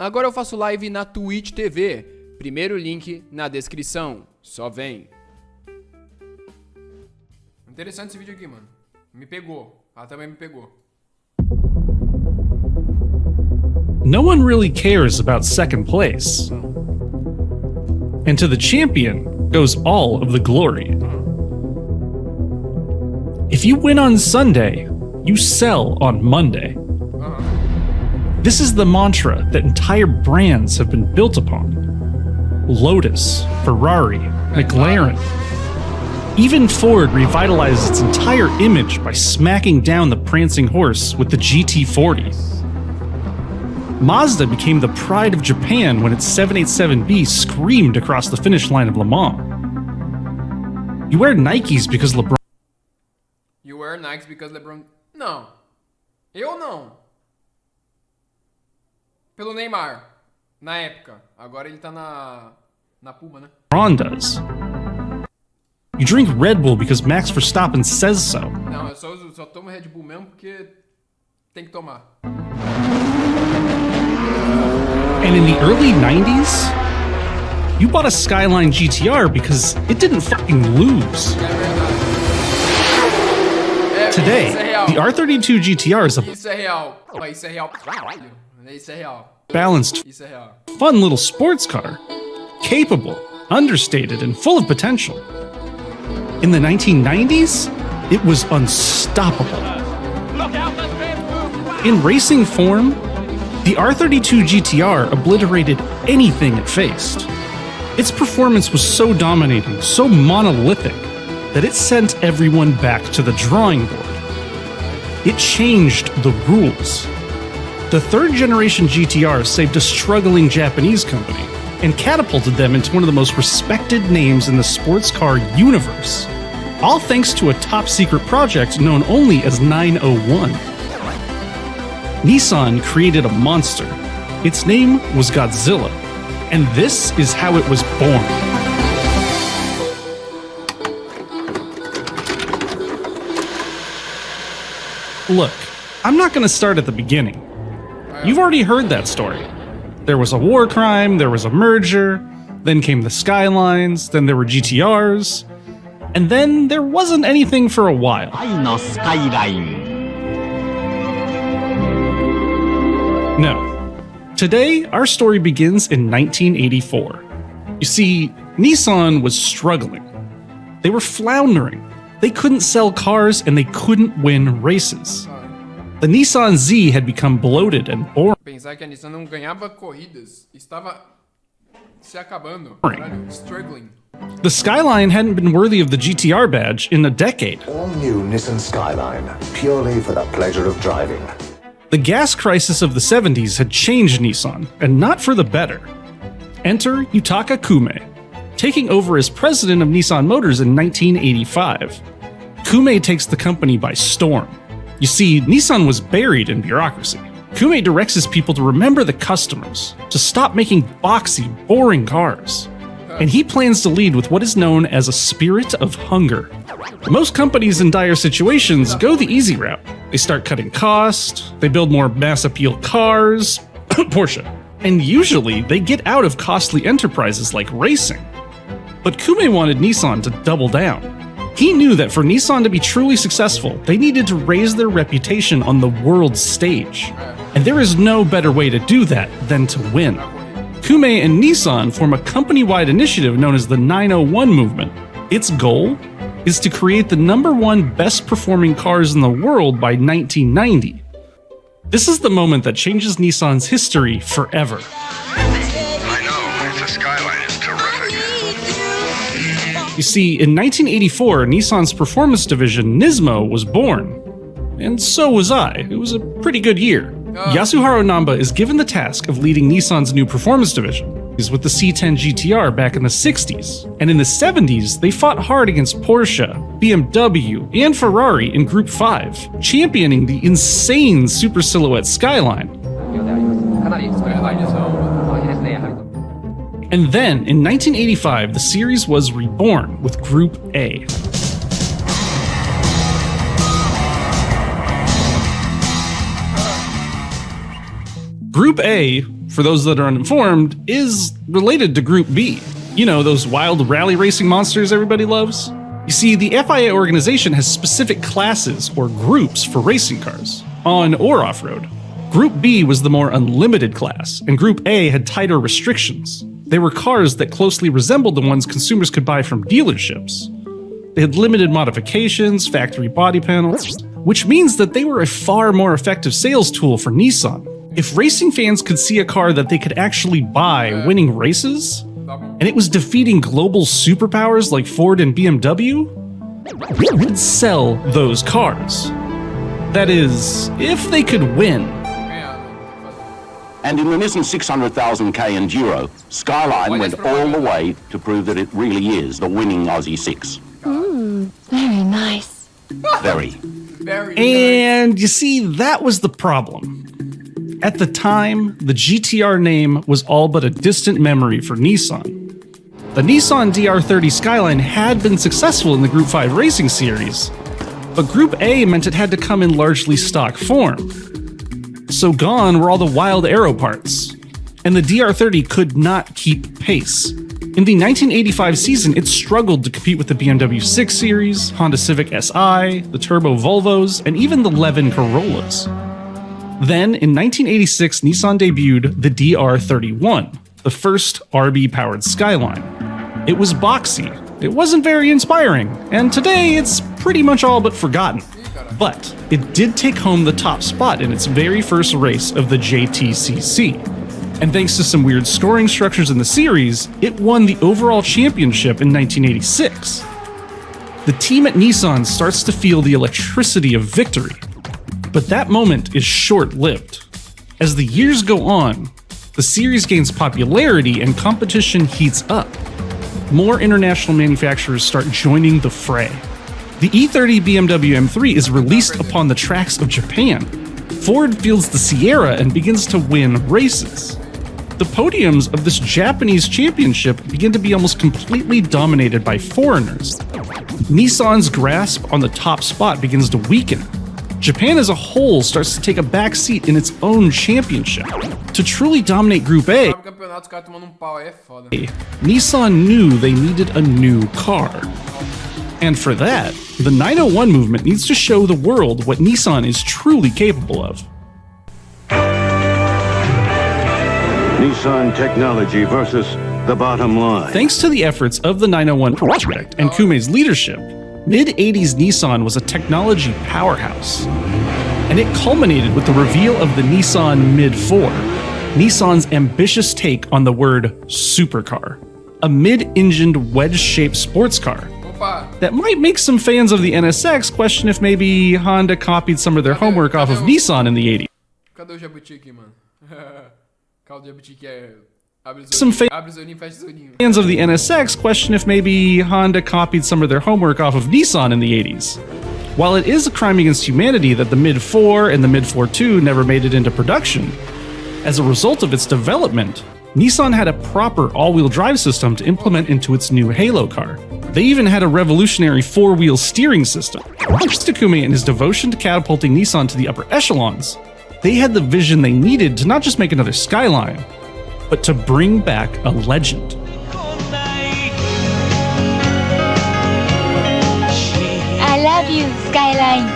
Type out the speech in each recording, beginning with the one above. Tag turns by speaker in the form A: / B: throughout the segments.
A: Agora eu faço live na Twitch TV. Primeiro link na descrição. Só vem. Interessante esse vídeo aqui, mano. Me pegou. Ela também me pegou.
B: No one really cares about second place. And to the champion goes all of the glory. If you win on Sunday, you sell on Monday. This is the mantra that entire brands have been built upon. Lotus, Ferrari, McLaren. Even Ford revitalized its entire image by smacking down the prancing horse with the GT40. Mazda became the pride of Japan when its 787B screamed across the finish line of Le Mans. You wear Nikes because LeBron...
A: You wear Nikes because LeBron... Não. Eu não. Pelo Neymar. Na época. Agora ele tá na Puma, né?
B: LeBron does. You drink Red Bull because Max Verstappen says so.
A: Não, eu só tomo Red Bull mesmo porque tem que tomar.
B: And in the early 90s, you bought a Skyline GTR because it didn't fucking lose. Today, the R32 GTR is a
A: Isso é real. Isso é real. Isso é real.
B: balanced,
A: Isso é real.
B: fun little sports car. Capable, understated, and full of potential. In the 1990s, it was unstoppable. In racing form, the R32 GTR obliterated anything it faced. Its performance was so dominating, so monolithic, that it sent everyone back to the drawing board. It changed the rules. The third generation GTR saved a struggling Japanese company and catapulted them into one of the most respected names in the sports car universe. All thanks to a top secret project known only as 901. Nissan created a monster. Its name was Godzilla, and this is how it was born. Look, I'm not going to start at the beginning. You've already heard that story. There was a war crime, there was a merger, then came the Skylines, then there were GTRs, and then there wasn't anything for a while. No. Today, our story begins in 1984. You see, Nissan was struggling. They were floundering. They couldn't sell cars and they couldn't win races. The Nissan Z had become bloated and boring.
A: Pensar que a Nissan não ganhava corridas, estava se acabando. Caralho, struggling.
B: The Skyline hadn't been worthy of the GTR badge in a decade.
C: All new Nissan Skyline, purely for the pleasure of driving.
B: The gas crisis of the 70s had changed Nissan, and not for the better. Enter Yutaka Kume, taking over as president of Nissan Motors in 1985. Kume takes the company by storm. You see, Nissan was buried in bureaucracy. Kume directs his people to remember the customers, to stop making boxy, boring cars. And he plans to lead with what is known as a spirit of hunger. Most companies in dire situations go the easy route. They start cutting costs, they build more mass appeal cars, Porsche, and usually they get out of costly enterprises like racing. But Kume wanted Nissan to double down. He knew that for Nissan to be truly successful, they needed to raise their reputation on the world stage. And there is no better way to do that than to win. Kume and Nissan form a company-wide initiative known as the 901 movement. Its goal is to create the #1 best-performing cars in the world by 1990. This is the moment that changes Nissan's history forever.
D: I know, the Skyline is terrific.
B: You see, in 1984, Nissan's performance division, Nismo, was born. And so was I. It was a pretty good year. Yasuharu Namba is given the task of leading Nissan's new performance division. He's with the C10 GTR back in the 60s. And in the 70s, they fought hard against Porsche, BMW, and Ferrari in Group 5, championing the insane super silhouette Skyline. And then, in 1985, the series was reborn with Group A. Group A, for those that are uninformed, is related to Group B. You know, those wild rally racing monsters everybody loves? You see, the FIA organization has specific classes or groups for racing cars, on or off-road. Group B was the more unlimited class, and Group A had tighter restrictions. They were cars that closely resembled the ones consumers could buy from dealerships. They had limited modifications, factory body panels, which means that they were a far more effective sales tool for Nissan. If racing fans could see a car that they could actually buy winning races, and it was defeating global superpowers like Ford and BMW, they would sell those cars. That is, if they could win.
E: And in the Nissan 600,000k Enduro, Skyline went all the way to prove that it really is the winning Aussie 6.
F: Very nice.
E: Very.
B: And you see, that was the problem. At the time, the GTR name was all but a distant memory for Nissan. The Nissan DR30 Skyline had been successful in the Group 5 racing series, but Group A meant it had to come in largely stock form. So gone were all the wild aero parts, and the DR30 could not keep pace. In the 1985 season, it struggled to compete with the BMW 6 Series, Honda Civic Si, the Turbo Volvos, and even the Levin Corollas. Then, in 1986, Nissan debuted the DR31, the first RB-powered Skyline. It was boxy, it wasn't very inspiring, and today it's pretty much all but forgotten. But it did take home the top spot in its very first race of the JTCC. And thanks to some weird scoring structures in the series, it won the overall championship in 1986. The team at Nissan starts to feel the electricity of victory. But that moment is short-lived. As the years go on, the series gains popularity and competition heats up. More international manufacturers start joining the fray. The E30 BMW M3 is released upon the tracks of Japan. Ford fields the Sierra and begins to win races. The podiums of this Japanese championship begin to be almost completely dominated by foreigners. Nissan's grasp on the top spot begins to weaken. Japan as a whole starts to take a back seat in its own championship. To truly dominate Group A, Nissan knew they needed a new car. And for that, the 901 movement needs to show the world what Nissan is truly capable of.
G: Nissan technology versus the bottom line.
B: Thanks to the efforts of the 901 project and Kumei's leadership, mid-80s Nissan was a technology powerhouse. And it culminated with the reveal of the Nissan Mid-4, Nissan's ambitious take on the word supercar, a mid-engined wedge-shaped sports car that might make some fans of the NSX question if maybe Honda copied some of their homework off of Nissan in the 80s.
A: Cadê o jabuti aqui, mano? Calma, o jabuti que é...
B: Some
A: abre o zoninho, fecha o zoninho.
B: Fans of the NSX question if maybe Honda copied some of their homework off of Nissan in the 80s. While it is a crime against humanity that the Mid-4 and the Mid-4 II never made it into production, as a result of its development, Nissan had a proper all-wheel drive system to implement into its new Halo car. They even had a revolutionary four-wheel steering system. Thanks to Kumei and his devotion to catapulting Nissan to the upper echelons, they had the vision they needed to not just make another Skyline, but to bring back a legend.
F: I love you, Skyline.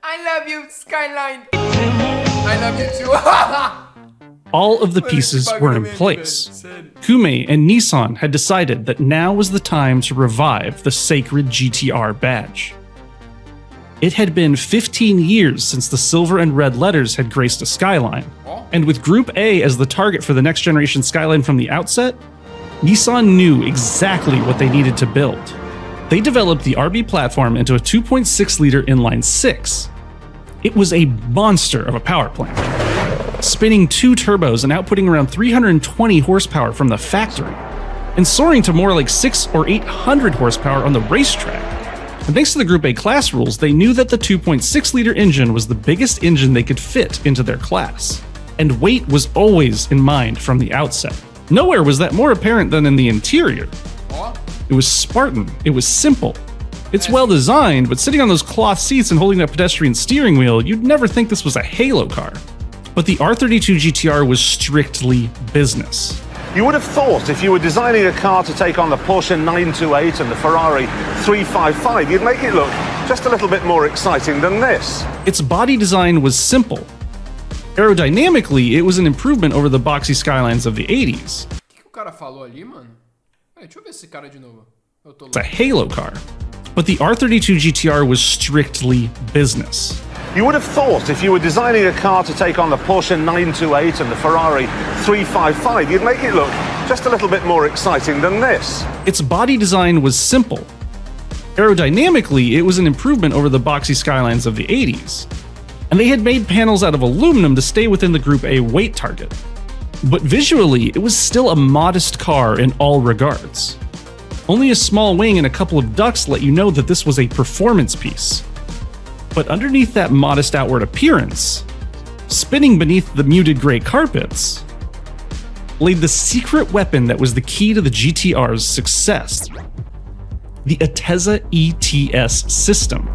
A: I love you, Skyline. I love you too.
B: All of the pieces were in place. Kumei and Nissan had decided that now was the time to revive the sacred GTR badge. It had been 15 years since the silver and red letters had graced a Skyline, and with Group A as the target for the next generation Skyline from the outset, Nissan knew exactly what they needed to build. They developed the RB platform into a 2.6-liter inline-6. It was a monster of a power plant, spinning 2 turbos and outputting around 320 horsepower from the factory, and soaring to more like 600 or 800 horsepower on the racetrack. And thanks to the Group A class rules, they knew that the 2.6-liter engine was the biggest engine they could fit into their class. And weight was always in mind from the outset. Nowhere was that more apparent than in the interior. It was Spartan, it was simple, It's well designed, but sitting on those cloth seats and holding that pedestrian steering wheel, you'd never think this was a Halo car. But the R32 GTR was strictly business.
G: You would have thought if you were designing a car to take on the Porsche 928 and the Ferrari 355, you'd make it look just a little bit more exciting than this.
B: Its body design was simple. Aerodynamically, it was an improvement over the boxy skylines of the 80s.
A: O que o cara falou ali, mano? Peraí, deixa eu ver esse cara de novo. Eu tô
B: It's a Halo car. But the R32 GTR was strictly business.
G: You would have thought if you were designing a car to take on the Porsche 928 and the Ferrari 355, you'd make it look just a little bit more exciting than this.
B: Its body design was simple. Aerodynamically, it was an improvement over the boxy skylines of the 80s. And they had made panels out of aluminum to stay within the Group A weight target. But visually, it was still a modest car in all regards. Only a small wing and a couple of ducts let you know that this was a performance piece. But underneath that modest outward appearance, spinning beneath the muted gray carpets, laid the secret weapon that was the key to the GTR's success: the Ateza ETS system.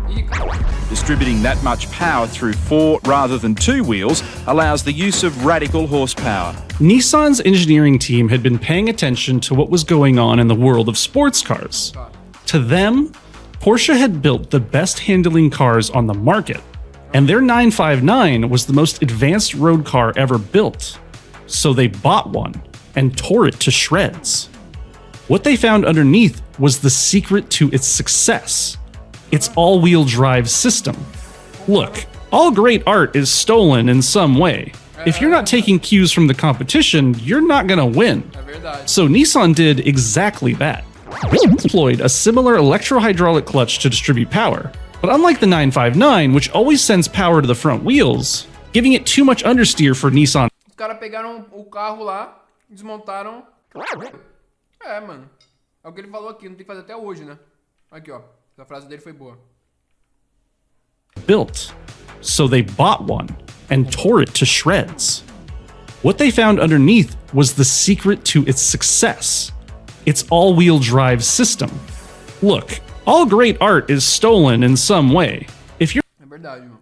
H: Distributing that much power through 4 rather than 2 wheels allows the use of radical horsepower.
B: Nissan's engineering team had been paying attention to what was going on in the world of sports cars. To them, Porsche had built the best handling cars on the market, and their 959 was the most advanced road car ever built. So they bought one and tore it to shreds. What they found underneath was the secret to its success: its all-wheel drive system. Look, all great art is stolen in some way. If you're not taking cues from the competition, you're not gonna win. So Nissan did exactly that. Employed a similar electro-hydraulic clutch to distribute power, but unlike the 959, which always sends power to the front wheels, giving it too much understeer for Nissan.
A: Os caras pegaram o carro lá, desmontaram. É, mano. É o que ele falou aqui, não tem que fazer até hoje, né? Aqui, ó. Essa frase dele foi boa.
B: Built. So they bought one and tore it to shreds. What they found underneath was the secret to its success: its all-wheel drive system. Look, all great art is stolen in some way. If you're
A: É verdade, mano.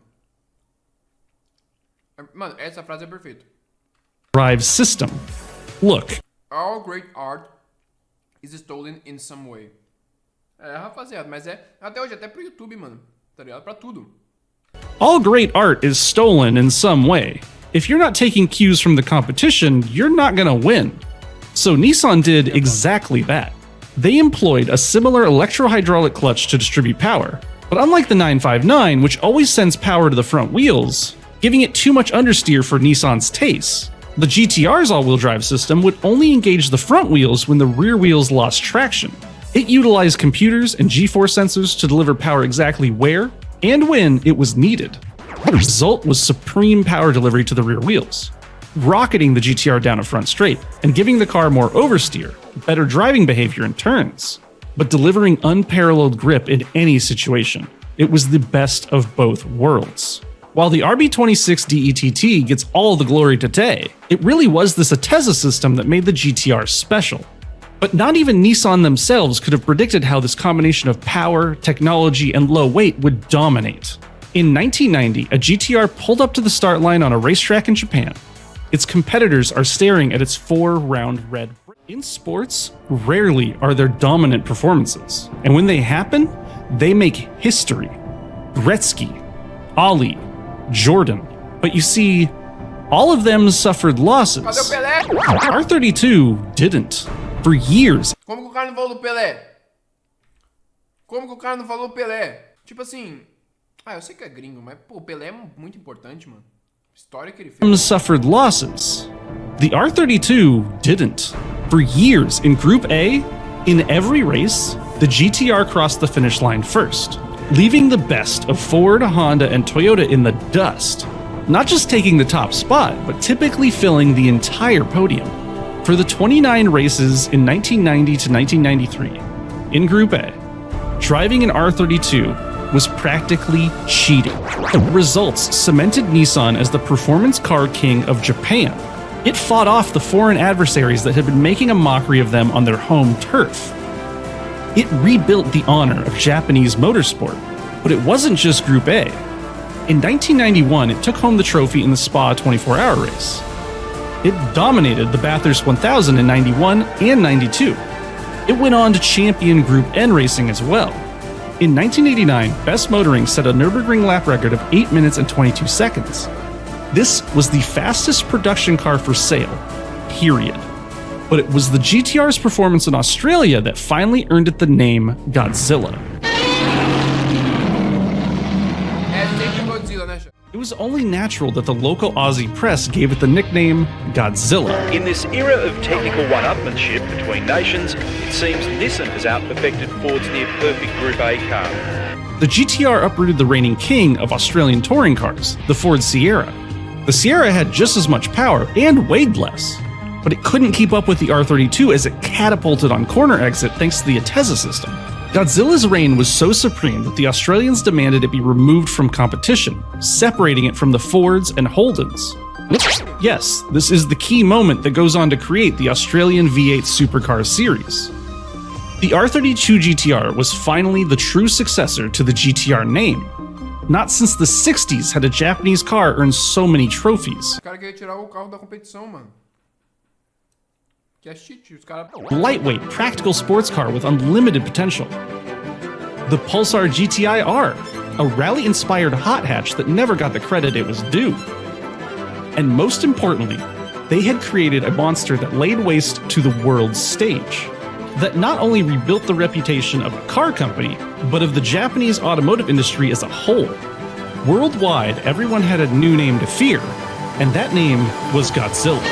A: Mano, essa frase é perfeita.
B: drive system. Look,
A: All great art is stolen in some way. É, rapaziada, mas é até hoje, até pro YouTube, mano. Tá ligado? Pra tudo.
B: all great art is stolen in some way. If you're not taking cues from the competition, you're not gonna win. So Nissan did exactly that. They employed a similar electro-hydraulic clutch to distribute power, but unlike the 959, which always sends power to the front wheels, giving it too much understeer for Nissan's taste, the GTR's all-wheel drive system would only engage the front wheels when the rear wheels lost traction. It utilized computers and G-force sensors to deliver power exactly where and when it was needed. The result was supreme power delivery to the rear wheels, rocketing the GTR down a front straight and giving the car more oversteer, better driving behavior in turns, but delivering unparalleled grip in any situation. It was the best of both worlds. While the RB26 DETT gets all the glory today, it really was this Ateza system that made the GTR special. But not even Nissan themselves could have predicted how this combination of power, technology, and low weight would dominate. In 1990, a GTR pulled up to the start line on a racetrack in Japan. Its competitors are staring at its 4-round red. In sports, rarely are there dominant performances, and when they happen, they make history. Gretzky, Ali, Jordan. But you see, all of them suffered losses.
A: Cadê o Pelé?
B: R32 didn't. For years,
A: Como que o cara não falou do Pelé? Como que o cara não falou do Pelé? Tipo assim... Ah, eu sei que é gringo, mas pô, o Pelé é muito importante, mano. História que ele fez.
B: suffered losses. The R32 didn't. For years in Group A, in every race, the GTR crossed the finish line first, leaving the best of Ford, Honda, and Toyota in the dust. Not just taking the top spot, but typically filling the entire podium. For the 29 races in 1990 to 1993, in Group A, driving an R32 was practically cheating. The results cemented Nissan as the performance car king of Japan. It fought off the foreign adversaries that had been making a mockery of them on their home turf. It rebuilt the honor of Japanese motorsport, but it wasn't just Group A. In 1991, it took home the trophy in the Spa 24-hour race. It dominated the Bathurst 1000 in 91 and 92. It went on to champion Group N racing as well. In 1989, Best Motoring set a Nürburgring lap record of 8 minutes and 22 seconds. This was the fastest production car for sale, period. But it was the GTR's performance in Australia that finally earned it the name Godzilla. It was only natural that the local Aussie press gave it the nickname Godzilla.
I: In this era of technical one-upmanship between nations, it seems Nissan has out-perfected Ford's near-perfect Group A car.
B: The GTR uprooted the reigning king of Australian touring cars, the Ford Sierra. The Sierra had just as much power and weighed less, but it couldn't keep up with the R32 as it catapulted on corner exit thanks to the Atezza system. Godzilla's reign was so supreme that the Australians demanded it be removed from competition, separating it from the Fords and Holdens. Yes, this is the key moment that goes on to create the Australian V8 Supercar series. The R32 GTR was finally the true successor to the GTR name. Not since the 60s had a Japanese car earned so many trophies. Lightweight, practical sports car with unlimited potential. The Pulsar GTI-R, a rally-inspired hot hatch that never got the credit it was due. And most importantly, they had created a monster that laid waste to the world's stage. That not only rebuilt the reputation of a car company, but of the Japanese automotive industry as a whole. Worldwide, everyone had a new name to fear, and that name was Godzilla.